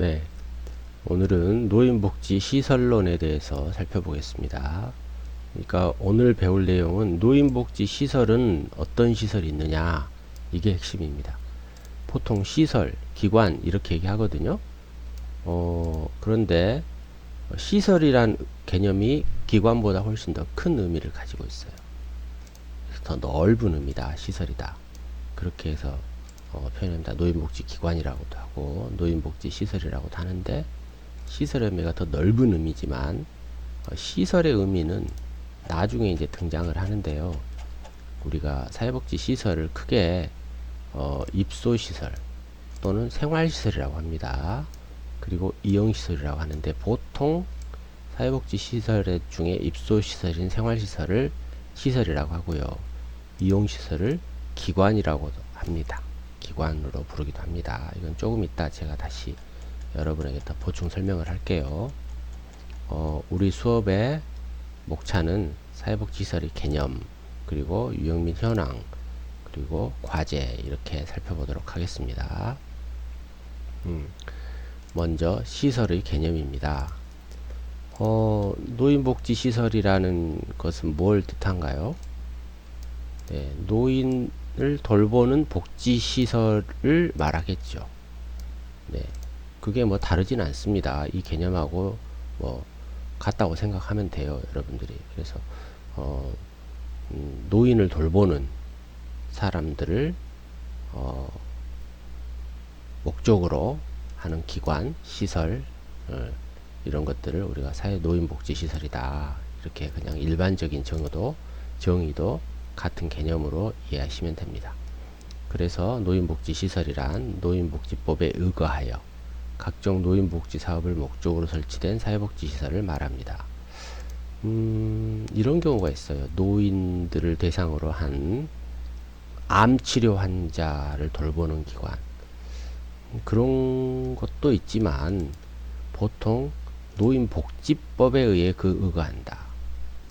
네, 오늘은 노인복지시설론에 대해서 살펴보겠습니다. 그러니까 오늘 배울 내용은 노인복지시설은 어떤 시설이 있느냐, 이게 핵심입니다. 보통 시설, 기관 이렇게 얘기하거든요. 그런데 시설이란 개념이 기관보다 훨씬 더 큰 의미를 가지고 있어요. 더 넓은 의미다, 시설이다. 그렇게 해서 표현합니다. 노인복지기관이라고도 하고 노인복지시설이라고도 하는데, 시설의 의미가 더 넓은 의미지만 시설의 의미는 나중에 이제 등장을 하는데요. 우리가 사회복지 시설을 크게 입소시설 또는 생활시설이라고 합니다. 그리고 이용시설이라고 하는데, 보통 사회복지 시설 중에 입소시설인 생활시설을 시설이라고 하고요. 이용시설을 기관이라고 합니다. 기관으로 부르기도 합니다. 이건 조금 이따 제가 다시 여러분에게 더 보충 설명을 할게요. 우리 수업의 목차는 사회복지시설의 개념, 그리고 유형 및 현황, 그리고 과제 이렇게 살펴보도록 하겠습니다. 먼저 시설의 개념입니다. 노인복지시설이라는 것은 뭘 뜻한가요? 네, 노인을 돌보는 복지시설을 말하겠죠. 네, 그게 뭐 다르진 않습니다. 이 개념하고 뭐 같다고 생각하면 돼요, 여러분들이. 그래서 노인을 돌보는 사람들을 목적으로 하는 기관, 시설, 이런 것들을 우리가 사회노인복지시설이다, 이렇게 그냥 일반적인 정의도 같은 개념으로 이해하시면 됩니다. 그래서 노인복지시설이란 노인복지법에 의거하여 각종 노인복지 사업을 목적으로 설치된 사회복지시설을 말합니다. 이런 경우가 있어요. 노인들을 대상으로 한 암치료 환자를 돌보는 기관, 그런 것도 있지만 보통 노인복지법에 의해 의거한다.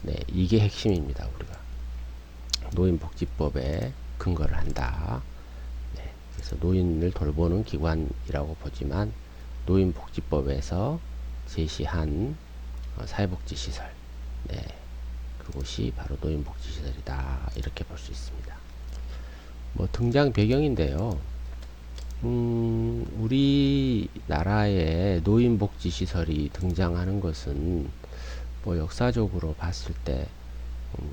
네, 이게 핵심입니다. 우리가 노인복지법에 근거를 한다. 네, 그래서 노인을 돌보는 기관이라고 보지만 노인복지법에서 제시한 사회복지시설, 네, 그곳이 바로 노인복지시설이다, 이렇게 볼 수 있습니다. 뭐 등장 배경인데요. 우리나라에 노인복지시설이 등장하는 것은 뭐 역사적으로 봤을 때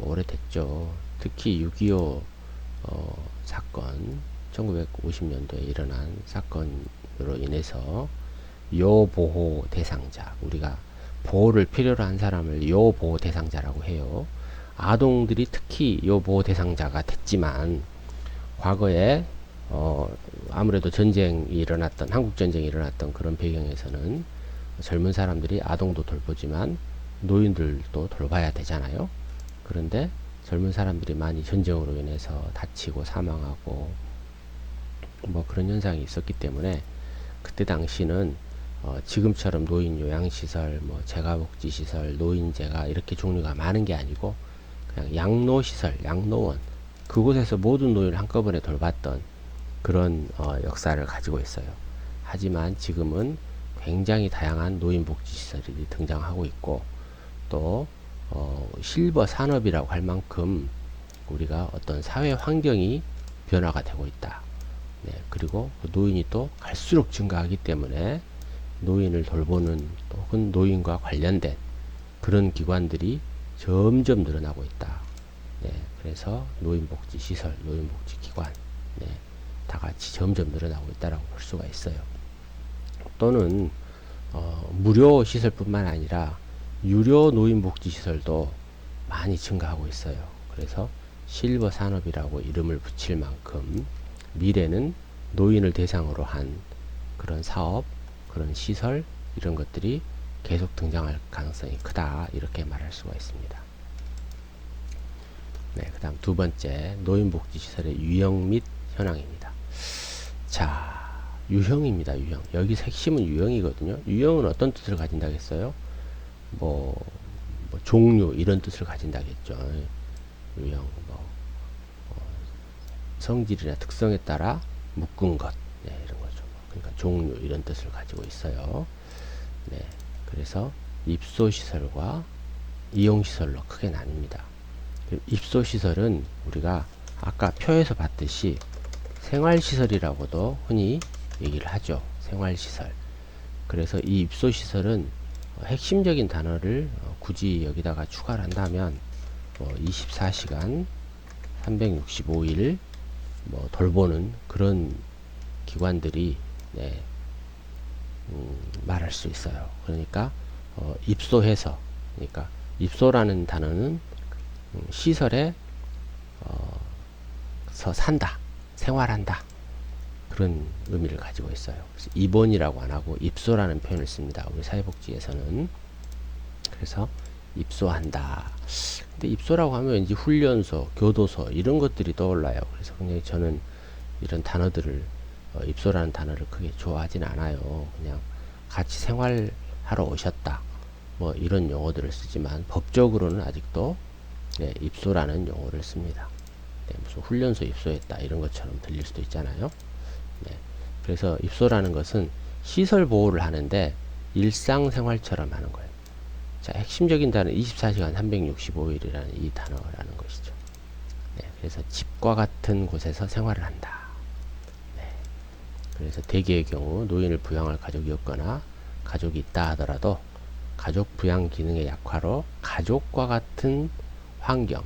오래됐죠. 특히 6.25 사건, 1950년도에 일어난 사건으로 인해서 요보호 대상자, 우리가 보호를 필요로 한 사람을 요보호 대상자라고 해요. 아동들이 특히 요보호 대상자가 됐지만, 과거에 아무래도 한국전쟁이 일어났던 그런 배경에서는 젊은 사람들이 아동도 돌보지만 노인들도 돌봐야 되잖아요. 그런데 젊은 사람들이 많이 전쟁으로 인해서 다치고 사망하고 뭐 그런 현상이 있었기 때문에, 그때 당시는 지금처럼 노인 요양시설, 뭐 재가복지시설, 노인재가 이렇게 종류가 많은 게 아니고 그냥 양로시설, 양로원, 그곳에서 모든 노인을 한꺼번에 돌봤던 그런 역사를 가지고 있어요. 하지만 지금은 굉장히 다양한 노인복지시설이 등장하고 있고, 또 실버 산업이라고 할 만큼 우리가 어떤 사회 환경이 변화가 되고 있다. 네, 그리고 노인이 또 갈수록 증가하기 때문에 노인을 돌보는, 혹은 노인과 관련된 그런 기관들이 점점 늘어나고 있다. 네, 그래서 노인복지시설, 노인복지기관, 네, 다 같이 점점 늘어나고 있다라고 볼 수가 있어요. 또는 무료 시설뿐만 아니라 유료 노인복지시설도 많이 증가하고 있어요. 그래서 실버 산업이라고 이름을 붙일 만큼 미래는 노인을 대상으로 한 그런 사업, 그런 시설, 이런 것들이 계속 등장할 가능성이 크다, 이렇게 말할 수가 있습니다. 네, 그 다음 두 번째, 노인복지시설의 유형 및 현황입니다. 자, 유형입니다. 유형. 여기서 핵심은 유형이거든요. 유형은 어떤 뜻을 가진다고 했어요? 뭐 종류, 이런 뜻을 가진다겠죠. 유형, 성질이나 특성에 따라 묶은 것, 네, 이런 거죠. 그러니까 종류 이런 뜻을 가지고 있어요. 네, 그래서 입소시설과 이용시설로 크게 나뉩니다. 입소시설은 우리가 아까 표에서 봤듯이 생활시설이라고도 흔히 얘기를 하죠. 생활시설. 그래서 이 입소시설은 핵심적인 단어를 굳이 여기다가 추가를 한다면 24시간 365일 돌보는 그런 기관들이 네, 말할 수 있어요. 그러니까 입소해서, 그러니까 입소라는 단어는 시설에 서 산다, 생활한다, 그런 의미를 가지고 있어요. 그래서 입원이라고 안 하고 입소라는 표현을 씁니다. 우리 사회복지에서는. 그래서 입소한다. 근데 입소라고 하면 왠지 훈련소, 교도소 이런 것들이 떠올라요. 그래서 굉장히 저는 이런 단어들을 입소라는 단어를 크게 좋아하진 않아요. 그냥 같이 생활하러 오셨다, 뭐 이런 용어들을 쓰지만 법적으로는 아직도 네, 입소라는 용어를 씁니다. 네, 무슨 훈련소 입소했다 이런 것처럼 들릴 수도 있잖아요. 네, 그래서 입소라는 것은 시설 보호를 하는데 일상생활처럼 하는 거예요. 자, 핵심적인 단어는 24시간 365일이라는 이 단어라는 것이죠. 네, 그래서 집과 같은 곳에서 생활을 한다. 네, 그래서 대개의 경우 노인을 부양할 가족이 없거나 가족이 있다 하더라도 가족 부양 기능의 약화로 가족과 같은 환경,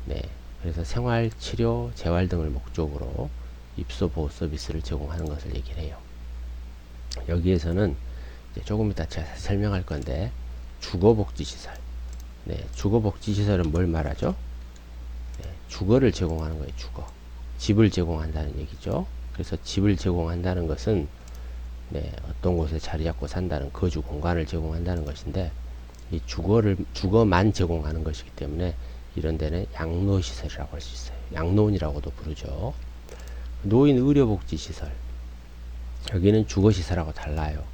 네, 그래서 생활, 치료, 재활 등을 목적으로 입소 보호 서비스를 제공하는 것을 얘기를 해요. 여기에서는 이제 조금 이따 제가 설명할 건데 주거복지시설. 네, 주거복지시설은 뭘 말하죠? 네, 주거를 제공하는 거예요. 주거. 집을 제공한다는 얘기죠. 그래서 집을 제공한다는 것은 네, 어떤 곳에 자리 잡고 산다는 거주 공간을 제공한다는 것인데 이 주거만 제공하는 것이기 때문에 이런 데는 양로시설이라고 할 수 있어요. 양로원이라고도 부르죠. 노인 의료복지시설. 여기는 주거시설하고 달라요.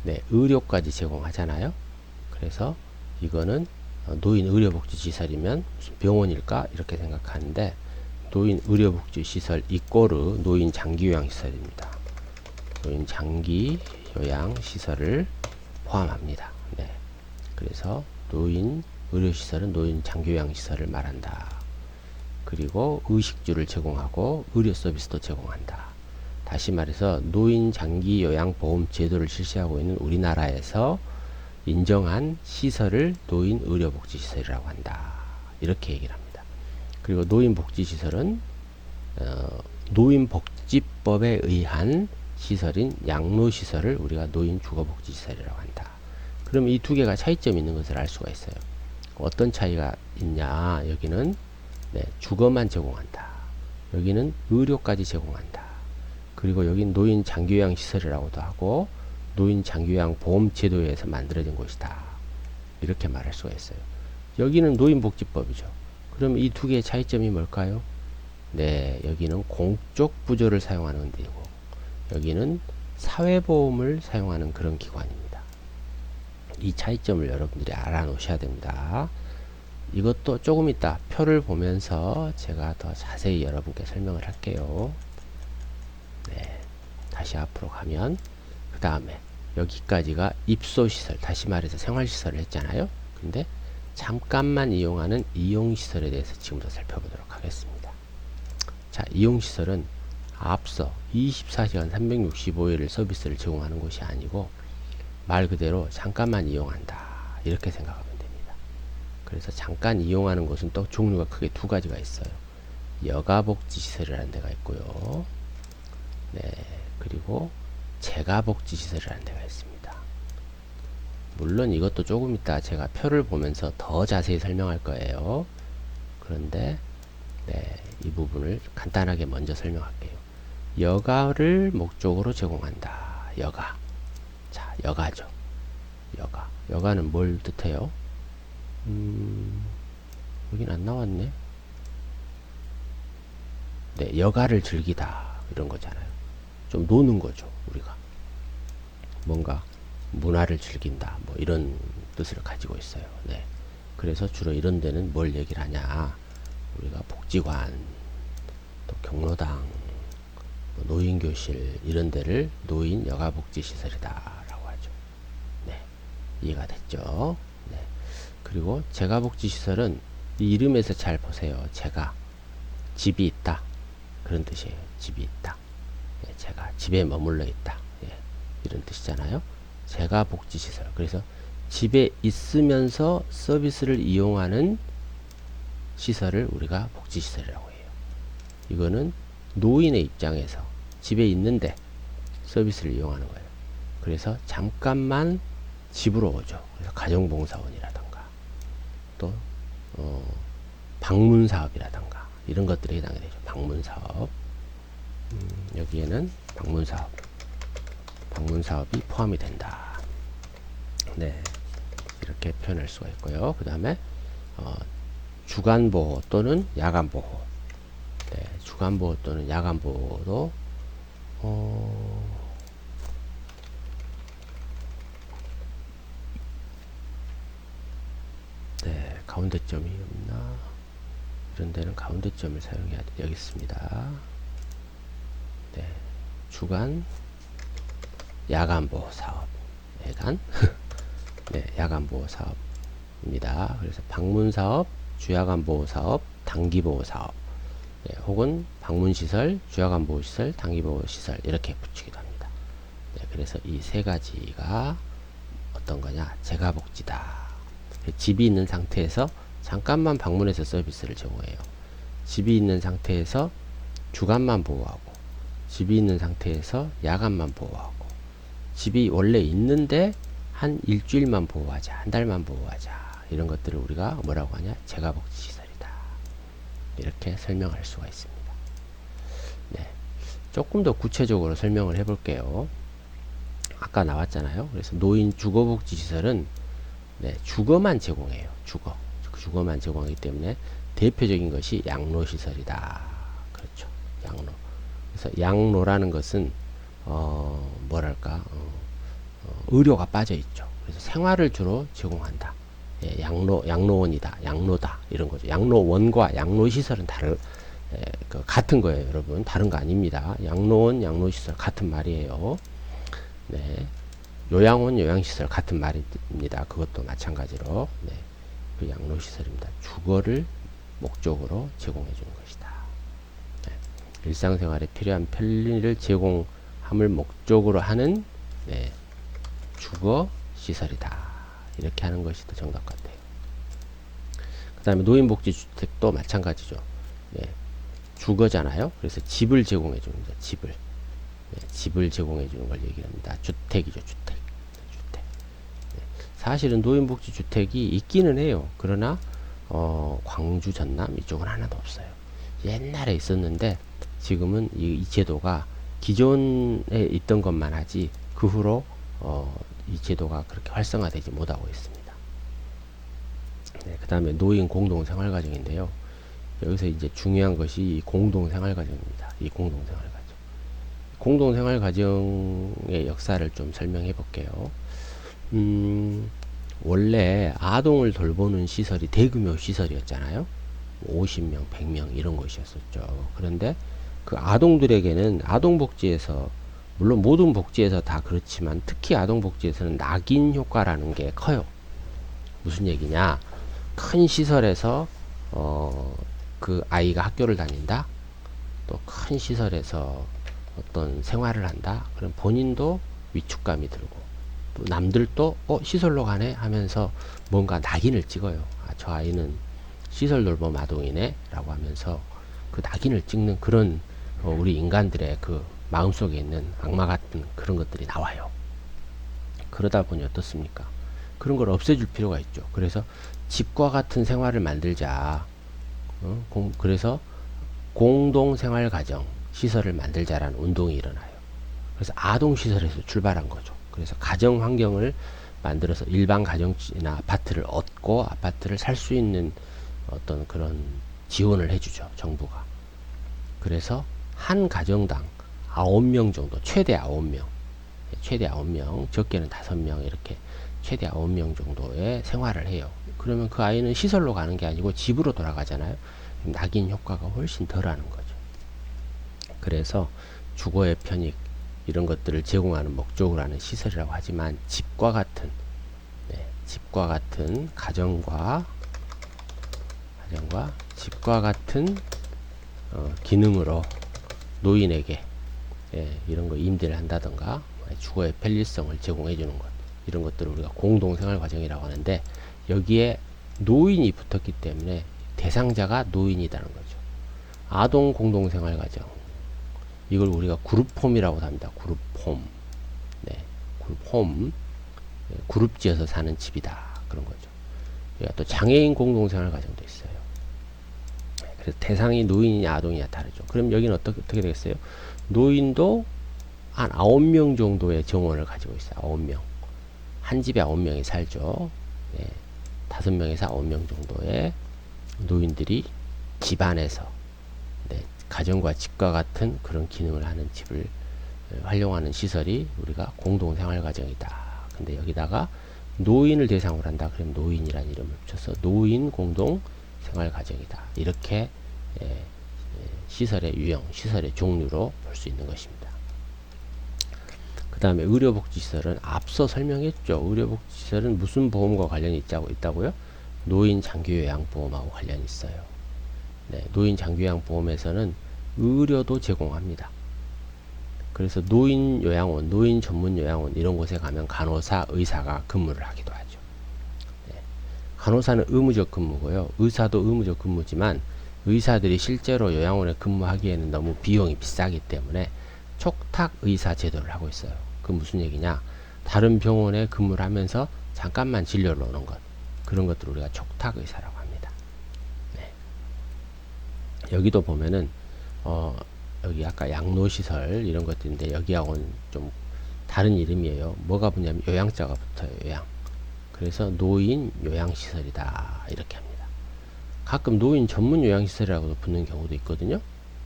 네, 의료까지 제공하잖아요. 그래서 이거는 노인 의료복지시설이면 무슨 병원일까? 이렇게 생각하는데 노인 의료복지시설 이꼬르 노인 장기요양시설입니다. 노인 장기요양시설을 포함합니다. 네, 그래서 노인 의료시설은 노인 장기요양시설을 말한다. 그리고 의식주를 제공하고 의료 서비스도 제공한다. 다시 말해서 노인 장기요양보험 제도를 실시하고 있는 우리나라에서 인정한 시설을 노인 의료복지시설이라고 한다. 이렇게 얘기를 합니다. 그리고 노인복지시설은 노인복지법에 의한 시설인 양로시설을 우리가 노인주거복지시설이라고 한다. 그럼 이 두 개가 차이점이 있는 것을 알 수가 있어요. 어떤 차이가 있냐? 여기는 네, 주거만 제공한다. 여기는 의료까지 제공한다. 그리고 여긴 노인 장기요양 시설이라고도 하고 노인 장기요양 보험 제도에서 만들어진 곳이다. 이렇게 말할 수가 있어요. 여기는 노인복지법이죠. 그럼 이 두 개의 차이점이 뭘까요? 네, 여기는 공적 부조를 사용하는 데고 여기는 사회보험을 사용하는 그런 기관입니다. 이 차이점을 여러분들이 알아놓으셔야 됩니다. 이것도 조금 이따 표를 보면서 제가 더 자세히 여러분께 설명을 할게요. 네, 다시 앞으로 가면 그 다음에 여기까지가 입소시설, 다시 말해서 생활시설을 했잖아요. 근데 잠깐만 이용하는 이용시설에 대해서 지금부터 살펴보도록 하겠습니다. 자, 이용시설은 앞서 24시간 365일을 서비스를 제공하는 것이 아니고 말 그대로 잠깐만 이용한다. 이렇게 생각하면 됩니다. 그래서 잠깐 이용하는 곳은 또 종류가 크게 두 가지가 있어요. 여가복지시설이라는 데가 있고요. 네, 그리고 재가복지시설이라는 데가 있습니다. 물론 이것도 조금 이따 제가 표를 보면서 더 자세히 설명할 거예요. 그런데 네, 이 부분을 간단하게 먼저 설명할게요. 여가를 목적으로 제공한다. 여가. 자, 여가죠. 여가. 여가는 뭘 뜻해요? 여긴 안 나왔네. 네, 여가를 즐기다. 이런 거잖아요. 좀 노는 거죠. 우리가. 뭔가 문화를 즐긴다. 뭐 이런 뜻을 가지고 있어요. 네. 그래서 주로 이런 데는 뭘 얘기를 하냐. 우리가 복지관, 또 경로당, 노인교실 이런 데를 노인 여가복지시설이다 라고 하죠. 네, 이해가 됐죠? 네. 그리고 재가복지시설은 이 이름에서 잘 보세요. 재가 집이 있다 그런 뜻이에요. 집이 있다. 예, 제가 집에 머물러 있다. 예, 이런 뜻이잖아요. 재가복지시설. 그래서 집에 있으면서 서비스를 이용하는 시설을 우리가 복지시설이라고 해요. 이거는 노인의 입장에서 집에 있는데 서비스를 이용하는 거예요. 그래서 잠깐만 집으로 오죠. 그래서 가정봉사원이라던가 또 방문사업이라던가 이런 것들에 해당이 되죠. 방문사업. 여기에는 방문사업이 포함이 된다. 네, 이렇게 표현할 수가 있고요. 그 다음에 주간보호 또는 야간보호. 네, 주간보호 또는 야간보호도 네, 가운데점이 없나? 이런 데는 가운데점을 사용해야 되겠습니다. 네, 주간 야간보호 사업. 네, 야간보호 사업입니다. 그래서 방문사업, 주야간보호사업, 단기보호사업, 네, 혹은 방문시설, 주야간보호시설, 단기보호시설 이렇게 붙이기도 합니다. 네, 그래서 이 세 가지가 어떤 거냐? 재가복지다. 집이 있는 상태에서 잠깐만 방문해서 서비스를 제공해요. 집이 있는 상태에서 주간만 보호하고, 집이 있는 상태에서 야간만 보호하고, 집이 원래 있는데 한 일주일만 보호하자, 한 달만 보호하자, 이런 것들을 우리가 뭐라고 하냐? 재가복지시설이다. 이렇게 설명할 수가 있습니다. 네, 조금 더 구체적으로 설명을 해볼게요. 아까 나왔잖아요. 그래서 노인 주거복지시설은 네, 주거만 제공해요. 주거만 제공하기 때문에 대표적인 것이 양로시설이다. 그렇죠. 양로. 그래서 양로라는 것은 뭐랄까 의료가 빠져 있죠. 그래서 생활을 주로 제공한다. 예, 양로원이다, 양로다 이런 거죠. 양로원과 양로시설은 같은 거예요, 여러분. 다른 거 아닙니다. 양로원, 양로시설 같은 말이에요. 네, 요양원, 요양시설 같은 말입니다. 그것도 마찬가지로 네, 그 양로시설입니다. 주거를 목적으로 제공해 주는 것이다. 네, 일상생활에 필요한 편리를 제공함을 목적으로 하는 네, 주거시설이다. 이렇게 하는 것이 더 정답 같아요. 그 다음에 노인복지주택도 마찬가지죠. 네, 주거잖아요. 그래서 집을 제공해 주는 거죠. 네, 집을 제공해 주는 걸 얘기합니다. 주택이죠. 주택. 네, 사실은 노인복지주택이 있기는 해요. 그러나 광주, 전남 이쪽은 하나도 없어요. 옛날에 있었는데 지금은 이 제도가 기존에 있던 것만 하지 그 후로 이 제도가 그렇게 활성화되지 못하고 있습니다. 네, 그 다음에 노인 공동생활가정인데요. 여기서 이제 중요한 것이 이 공동생활가정입니다. 이 공동생활가정. 공동생활가정의 역사를 좀 설명해 볼게요. 원래 아동을 돌보는 시설이 대규모 시설이었잖아요. 50명, 100명 이런 것이었었죠. 그런데 그 아동들에게는 아동복지에서 물론 모든 복지에서 다 그렇지만 특히 아동복지에서는 낙인 효과라는 게 커요. 무슨 얘기냐? 큰 시설에서 그 아이가 학교를 다닌다. 또 큰 시설에서 어떤 생활을 한다. 그럼 본인도 위축감이 들고 또 남들도 시설로 가네 하면서 뭔가 낙인을 찍어요. 아, 저 아이는 시설 돌봄 아동이네 라고 하면서 그 낙인을 찍는 그런 우리 인간들의 그 마음속에 있는 악마 같은 그런 것들이 나와요. 그러다 보니 어떻습니까? 그런 걸 없애줄 필요가 있죠. 그래서 집과 같은 생활을 만들자. 그래서 공동생활가정 시설을 만들자라는 운동이 일어나요. 그래서 아동시설에서 출발한 거죠. 그래서 가정 환경을 만들어서 일반 가정이나 아파트를 얻고 아파트를 살 수 있는 어떤 그런 지원을 해주죠. 정부가. 그래서 한 가정당 9명 정도, 최대 9명, 최대 9명, 적게는 5명 이렇게 최대 9명 정도의 생활을 해요. 그러면 그 아이는 시설로 가는 게 아니고 집으로 돌아가잖아요. 낙인 효과가 훨씬 덜 하는 거죠. 그래서 주거의 편익 이런 것들을 제공하는 목적으로 하는 시설이라고 하지만 집과 같은 집과 같은 가정과 집과 같은 기능으로 노인에게 이런 거 임대를 한다던가 주거의 편리성을 제공해 주는 것 이런 것들을 우리가 공동생활 과정이라고 하는데 여기에 노인이 붙었기 때문에 대상자가 노인이라는 거죠. 아동 공동생활 과정 이걸 우리가 그룹홈이라고 합니다. 그룹홈 그룹홈 그룹 지어서 사는 집이다 그런 거죠. 또 장애인 공동생활 과정도 있어요. 그래서 대상이 노인이냐 아동이냐 다르죠. 그럼 여기는 어떻게 되겠어요? 노인도 한 9명 정도의 정원을 가지고 있어요. 9명. 한 집에 9명이 살죠. 5명에서 9명 정도의 노인들이 집 안에서 가정과 집과 같은 그런 기능을 하는 집을 활용하는 시설이 우리가 공동생활과정이다. 근데 여기다가 노인을 대상으로 한다. 그럼 노인이라는 이름을 붙여서 노인 공동생활과정이다. 이렇게 시설의 유형, 시설의 종류로 볼 수 있는 것입니다. 그 다음에 의료복지시설은 앞서 설명했죠. 의료복지시설은 무슨 보험과 관련이 있다고요? 노인 장기요양보험하고 관련이 있어요. 노인 장기요양보험에서는 의료도 제공합니다. 그래서 노인 요양원, 노인 전문 요양원 이런 곳에 가면 간호사, 의사가 근무를 하기도 하죠. 간호사는 의무적 근무고요. 의사도 의무적 근무지만 의사들이 실제로 요양원에 근무하기에는 너무 비용이 비싸기 때문에 촉탁 의사 제도를 하고 있어요. 그 무슨 얘기냐? 다른 병원에 근무를 하면서 잠깐만 진료를 오는 것. 그런 것들을 우리가 촉탁 의사라고 합니다. 여기도 보면은 여기 아까 양로시설 이런 것들인데 여기하고는 좀 다른 이름이에요. 뭐가 붙냐면 요양자가 붙어요. 요양. 그래서 노인 요양시설이다 이렇게 합니다. 가끔 노인 전문 요양시설이라고도 붙는 경우도 있거든요.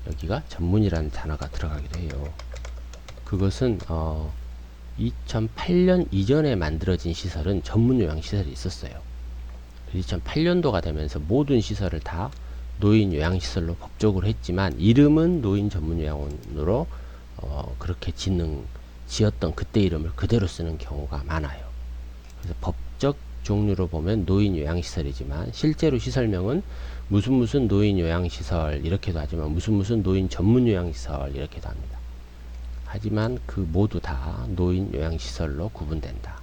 여기가 전문이라는 단어가 들어가기도 해요. 그것은 2008년 이전에 만들어진 시설은 전문 요양시설이 있었어요. 2008년도가 되면서 모든 시설을 다 노인 요양시설로 법적으로 했지만 이름은 노인 전문 요양원으로 그렇게 지었던 그때 이름을 그대로 쓰는 경우가 많아요. 그래서 법적 종류로 보면 노인 요양시설이지만 실제로 시설명은 무슨 노인 요양시설 이렇게도 하지만 무슨 노인 전문 요양시설 이렇게도 합니다. 하지만 그 모두 다 노인 요양시설로 구분된다.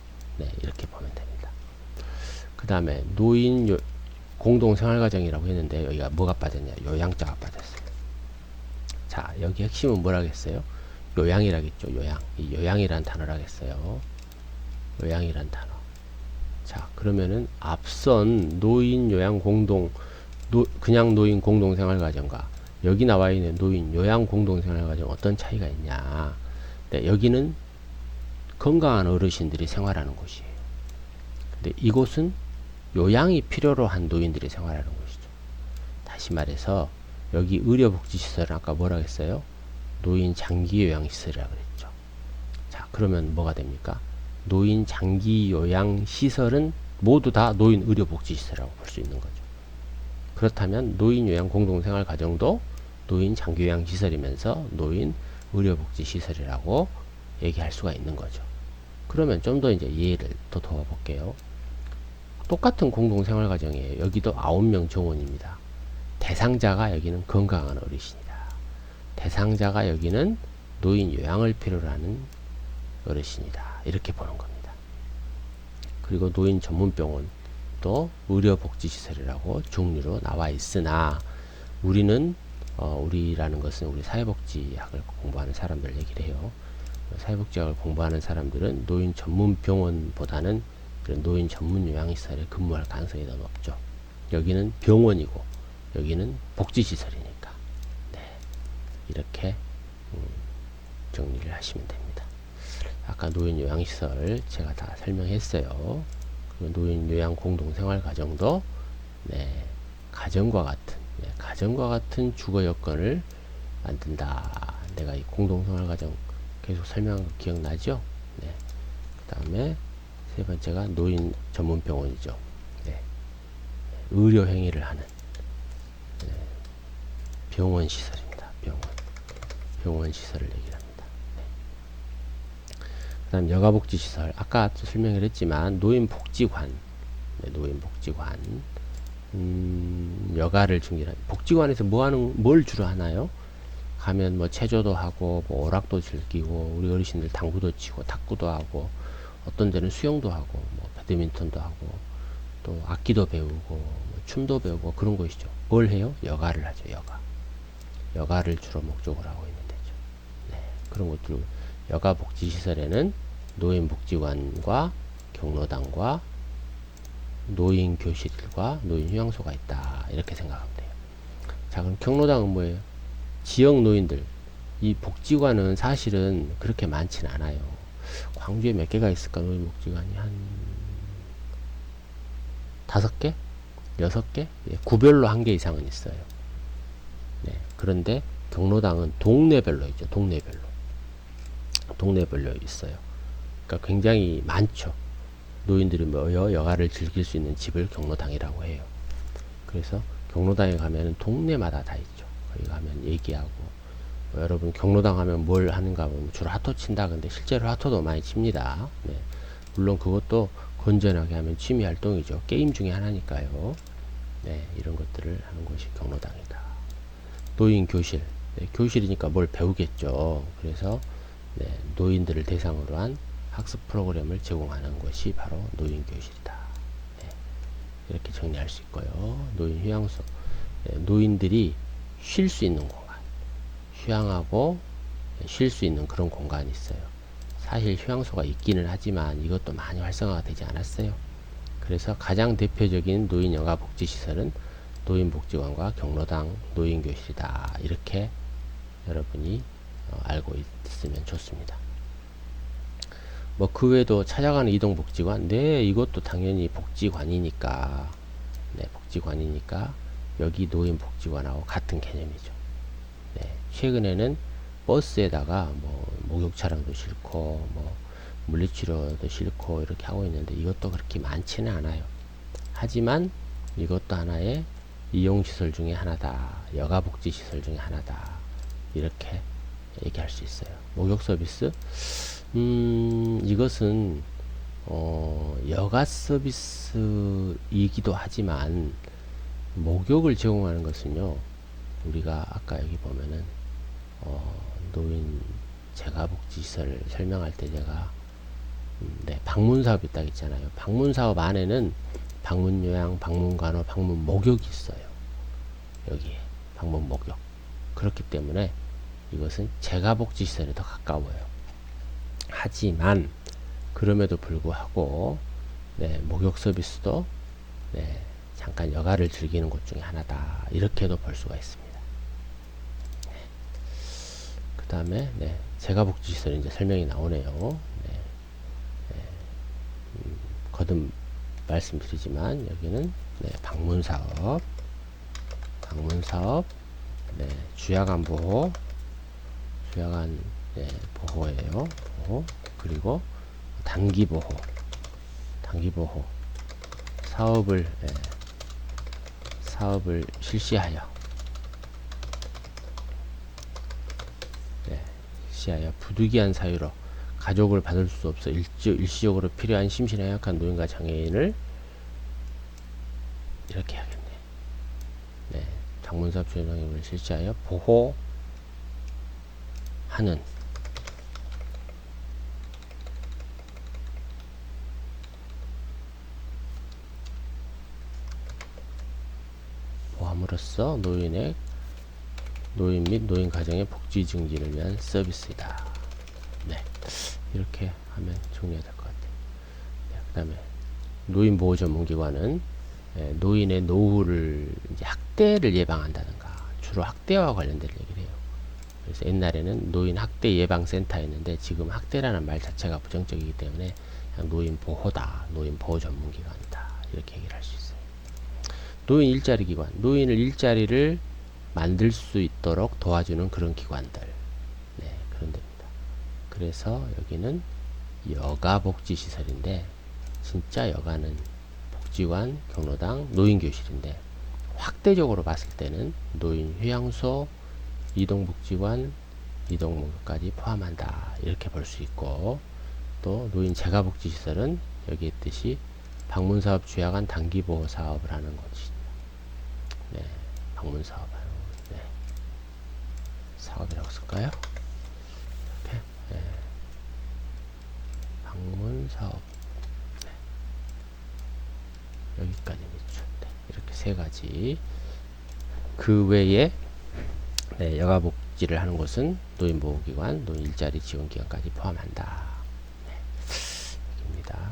이렇게 보면 됩니다. 그 다음에 노인 공동생활과정이라고 했는데 여기가 뭐가 빠졌냐? 요양자가 빠졌어요. 자, 여기 핵심은 뭐라겠어요? 요양이라겠죠. 요양. 이 요양이란 단어라겠어요. 요양이란 단어. 자, 그러면은 앞선 노인 요양 그냥 노인 공동생활과정과 여기 나와 있는 노인 요양 공동생활과정 어떤 차이가 있냐? 여기는 건강한 어르신들이 생활하는 곳이에요. 근데 이곳은 요양이 필요로 한 노인들이 생활하는 곳이죠. 다시 말해서 여기 의료복지시설은 아까 뭐라 했어요? 노인 장기요양시설이라고 그랬죠. 자, 그러면 뭐가 됩니까? 노인 장기요양시설은 모두 다 노인 의료복지시설이라고 볼 수 있는 거죠. 그렇다면 노인 요양 공동생활과정도 노인 장기요양시설이면서 노인 의료복지시설이라고 얘기할 수가 있는 거죠. 그러면 좀 더 이제 이해를 더 도와볼게요. 똑같은 공동생활과정이에요. 여기도 9명 정원입니다. 대상자가 여기는 건강한 어르신이다. 대상자가 여기는 노인 요양을 필요로 하는 어르신이다. 이렇게 보는 겁니다. 그리고 노인 전문병원도 의료복지시설이라고 종류로 나와 있으나 우리는 우리라는 것은 우리 사회복지학을 공부하는 사람들 얘기를 해요. 사회복지학을 공부하는 사람들은 노인 전문병원보다는 그런 노인 전문 요양시설에 근무할 가능성이 더 높죠. 여기는 병원이고 여기는 복지시설이니까 이렇게 정리를 하시면 됩니다. 아까 노인 요양시설 제가 다 설명했어요. 그리고 노인 요양 공동생활과정도 가정과 같은 주거 여건을 만든다. 내가 이 공동생활과정 계속 설명한 거 기억나죠? 그 다음에 세 번째가 노인 전문병원이죠. 의료 행위를 하는 병원 시설입니다. 병원 시설을 얘기를 합니다. 그 다음 여가복지시설, 아까 설명을 했지만 노인복지관, 노인복지관, 여가를 중개하는 복지관에서 뭘 주로 하나요? 가면 뭐 체조도 하고 뭐 오락도 즐기고 우리 어르신들 당구도 치고 탁구도 하고 어떤 데는 수영도 하고 뭐 배드민턴도 하고 또 악기도 배우고 뭐 춤도 배우고 그런 곳이죠. 뭘 해요? 여가를 하죠. 여가를 주로 목적으로 하고 있는 데죠. 네, 그런 것들 여가복지시설에는 노인복지관과 경로당과 노인교실과 노인휴양소가 있다. 이렇게 생각하면 돼요. 자, 그럼 경로당은 뭐예요? 지역 노인들. 이 복지관은 사실은 그렇게 많진 않아요. 광주에 몇 개가 있을까? 노인복지관이 한 5개? 6개? 예, 구별로 1개 이상은 있어요. 네, 그런데 경로당은 동네별로 있죠. 동네별로 있어요. 그러니까 굉장히 많죠. 노인들이 모여 여가를 즐길 수 있는 집을 경로당이라고 해요. 그래서 경로당에 가면 동네마다 다 있죠. 거기 가면 얘기하고 뭐 여러분 경로당 하면 뭘 하는가 보면 주로 하토 친다. 근데 실제로 하토도 많이 칩니다. 네. 물론 그것도 건전하게 하면 취미 활동이죠. 게임 중에 하나니까요. 네, 이런 것들을 하는 곳이 경로당이다. 노인 교실. 네, 교실이니까 뭘 배우겠죠. 그래서 네, 노인들을 대상으로 한 학습 프로그램을 제공하는 것이 바로 노인교실이다. 네, 이렇게 정리할 수 있고요. 노인휴양소. 네, 노인들이 쉴 수 있는 공간. 휴양하고 쉴 수 있는 그런 공간이 있어요. 사실 휴양소가 있기는 하지만 이것도 많이 활성화가 되지 않았어요. 그래서 가장 대표적인 노인 여가 복지시설은 노인복지관과 경로당 노인교실이다. 이렇게 여러분이 알고 있으면 좋습니다. 뭐 그 외에도 찾아가는 이동복지관, 네, 이것도 당연히 복지관이니까, 네, 복지관이니까 여기 노인복지관하고 같은 개념이죠. 네, 최근에는 버스에다가 뭐 목욕차량도 싣고 뭐 물리치료도 싣고 이렇게 하고 있는데 이것도 그렇게 많지는 않아요. 하지만 이것도 하나의 이용시설 중에 하나다. 여가복지시설 중에 하나다. 이렇게 얘기할 수 있어요. 목욕 서비스, 이것은 여가 서비스이기도 하지만 목욕을 제공하는 것은요, 우리가 아까 여기 보면은 노인 재가복지시설 설명할 때 제가 네, 방문 사업이 있다고 했잖아요. 방문 사업 안에는 방문 요양, 방문 간호, 방문 목욕이 있어요. 여기에 방문 목욕. 그렇기 때문에 이것은 재가복지시설에 더 가까워요. 하지만 그럼에도 불구하고 네, 목욕 서비스도 네, 잠깐 여가를 즐기는 곳 중에 하나다. 이렇게도 볼 수가 있습니다. 네. 그 다음에 네, 재가복지시설 이제 설명이 나오네요. 네. 네. 거듭 말씀드리지만 여기는 네, 방문사업, 네, 주야간 보호, 주야간 네, 보호예요. 보호. 그리고 단기 보호, 사업을 네, 사업을 실시하여 네, 실시하여 부득이한 사유로 가족을 받을 수 없어 일시적으로 필요한 심신에 약한 노인과 장애인을 이렇게 하겠네. 네, 방문사업 주행을 실시하여 보호하는 보함으로써 노인 및 노인 가정의 복지 증진을 위한 서비스이다. 네, 이렇게 하면 정리가 될 것 같아요. 네, 그 다음에 노인보호 전문기관은 노인의 노후를 이제 학대를 예방한다든가 주로 학대와 관련된 얘기를 해요. 그래서 옛날에는 노인 학대 예방센터였는데 지금 학대라는 말 자체가 부정적이기 때문에 그냥 노인 보호다, 노인 보호 전문기관이다 이렇게 얘기를 할 수 있어요. 노인 일자리 기관, 노인을 일자리를 만들 수 있도록 도와주는 그런 기관들, 네, 그런 데입니다. 그래서 여기는 여가복지시설인데 진짜 여가는 복지관, 경로당, 노인교실인데 확대적으로 봤을 때는 노인휴양소, 이동복지관, 이동 목록까지 포함한다. 이렇게 볼 수 있고, 또 노인 재가복지시설은 여기 있듯이 방문사업 주야간 단기보호 사업을 하는 것이죠. 네, 방문사업 하는 거. 네. 사업이라고 쓸까요? 이렇게. 네. 방문사업. 네. 여기까지죠. 네. 이렇게 세 가지. 그 외에 네, 여가복지를 하는 곳은 노인보호기관, 노인 일자리 지원기관까지 포함한다. 네. 입니다.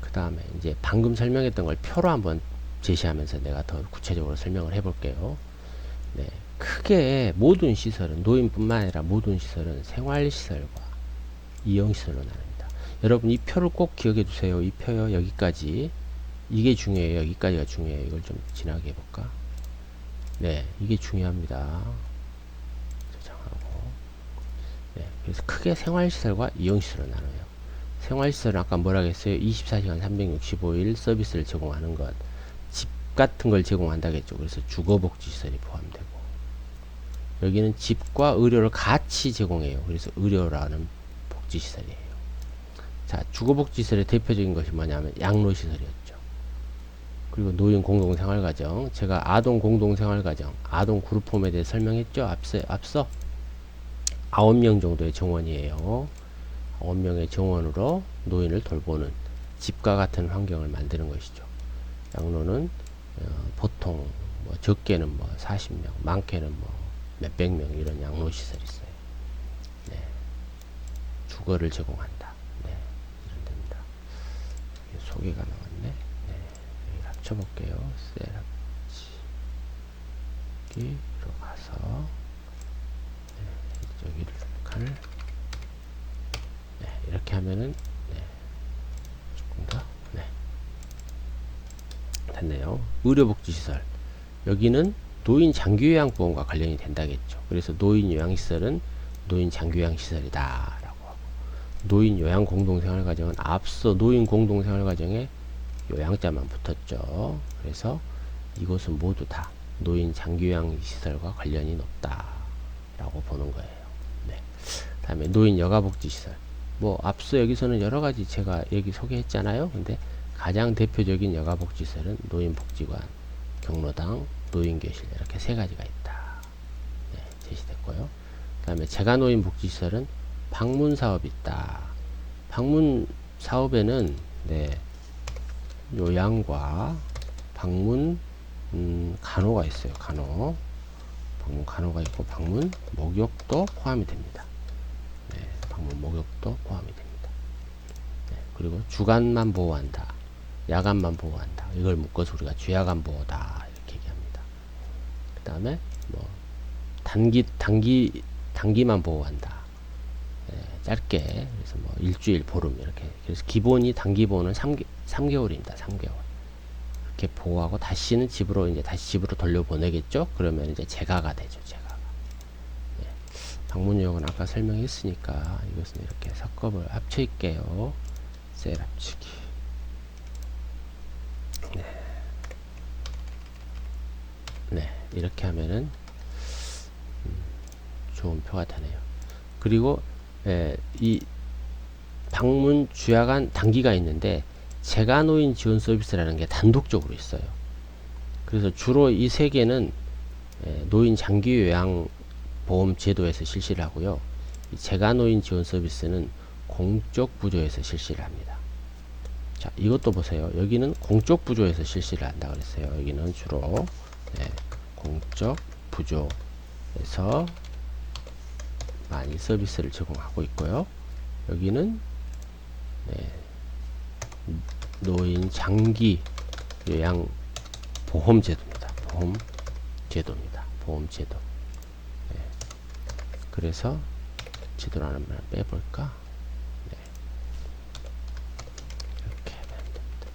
그 다음에 이제 방금 설명했던 걸 표로 한번 제시하면서 내가 더 구체적으로 설명을 해볼게요. 네, 크게 모든 시설은, 노인뿐만 아니라 모든 시설은 생활시설과 이용시설로 나눕니다. 여러분 이 표를 꼭 기억해 두세요. 이 표요. 여기까지. 이게 중요해요. 여기까지가 중요해요. 이걸 좀 지나게 해볼까? 네, 이게 중요합니다. 저장하고. 네, 그래서 크게 생활시설과 이용시설로 나눠요. 생활시설은 아까 뭐라고 했어요? 24시간 365일 서비스를 제공하는 것. 집 같은 걸 제공한다겠죠. 그래서 주거복지시설이 포함되고. 여기는 집과 의료를 같이 제공해요. 그래서 의료라는 복지시설이에요. 자, 주거복지시설의 대표적인 것이 뭐냐면 양로시설이었죠. 그리고 노인 공동생활가정, 제가 아동 공동생활가정, 아동 그룹홈에 대해 설명했죠. 앞서 9명 정도의 정원이에요. 9명의 정원으로 노인을 돌보는 집과 같은 환경을 만드는 것이죠. 양로는 보통 뭐 적게는 뭐 40명, 많게는 뭐 몇백 명 이런 양로시설이 있어요. 네. 주거를 제공한다. 네. 이런 됩니다. 소개가 나왔네. 네. 여기 합쳐볼게요. 셋합치기로 가서 네. 여기를 칼 네. 이렇게 하면은 네. 조금 더 네. 됐네요. 의료복지시설 여기는 노인 장기요양보험과 관련이 된다겠죠. 그래서 노인 요양시설은 노인 장기요양시설이다 라고 하고, 노인 요양 공동생활가정은 앞서 노인 공동생활가정에 요양자만 붙었죠. 그래서 이것은 모두 다 노인 장기요양시설과 관련이 높다 라고 보는 거예요. 네. 다음에 노인 여가복지시설, 뭐 앞서 여기서는 여러가지 제가 여기 소개했잖아요. 근데 가장 대표적인 여가복지시설은 노인복지관, 경로당, 노인교실 이렇게 세 가지가 있다. 네, 제시됐고요. 그 다음에 재가노인복지시설은 방문사업이 있다. 방문사업에는 네, 요양과 방문 간호가 있어요. 간호, 방문 간호가 있고 방문 목욕도 포함이 됩니다. 네, 방문 목욕도 포함이 됩니다. 네, 그리고 주간만 보호한다. 야간만 보호한다. 이걸 묶어서 우리가 주야간 보호다 이렇게 얘기합니다. 그 다음에 뭐 단기만 보호한다. 네, 짧게 그래서 뭐 일주일 보름 이렇게. 그래서 기본이 단기 보호는 3개월입니다. 3개월 이렇게 보호하고 다시는 집으로 이제 다시 집으로 돌려보내겠죠. 그러면 이제 재가가 되죠. 재가가. 네, 방문 요역은 아까 설명했으니까 이것은 이렇게 섞어볼 합쳐 있게요. 셀 합치기. 네. 네, 이렇게 하면은 좋은 표가 되네요. 그리고 이 방문 주야간 단기가 있는데 재가노인 지원 서비스라는 게 단독적으로 있어요. 그래서 주로 이 세 개는 노인 장기 요양 보험 제도에서 실시를 하고요. 이 재가노인 지원 서비스는 공적 부조에서 실시를 합니다. 자, 이것도 보세요. 여기는 공적 부조에서 실시를 한다 그랬어요. 여기는 주로 네, 공적 부조에서 많이 서비스를 제공하고 있고요. 여기는 네, 노인 장기 요양 보험 제도입니다. 보험 제도입니다. 보험 제도. 네. 그래서 제도를 하나만 빼볼까? 네. 이렇게 하면 됩니다.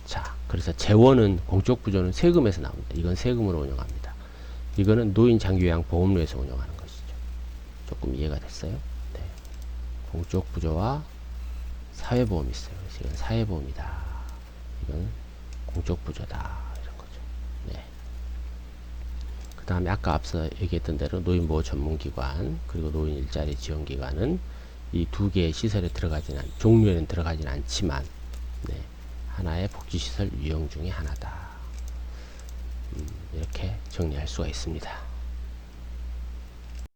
자, 그래서 재원은 공적 부조는 세금에서 나옵니다. 이건 세금으로 운영합니다. 이거는 노인 장기 요양 보험료에서 운영하는 것이죠. 조금 이해가 됐어요? 네. 공적 부조와 사회보험이 있어요. 그래서 이건 사회보험이다. 이건 공적 부조다. 이런 거죠. 네. 그 다음에 아까 앞서 얘기했던 대로 노인보호 전문기관 그리고 노인 일자리 지원기관은 이 두 개의 시설에 들어가지는 종류에는 들어가진 않지만 네, 하나의 복지시설 유형 중에 하나다. 이렇게 정리할 수가 있습니다.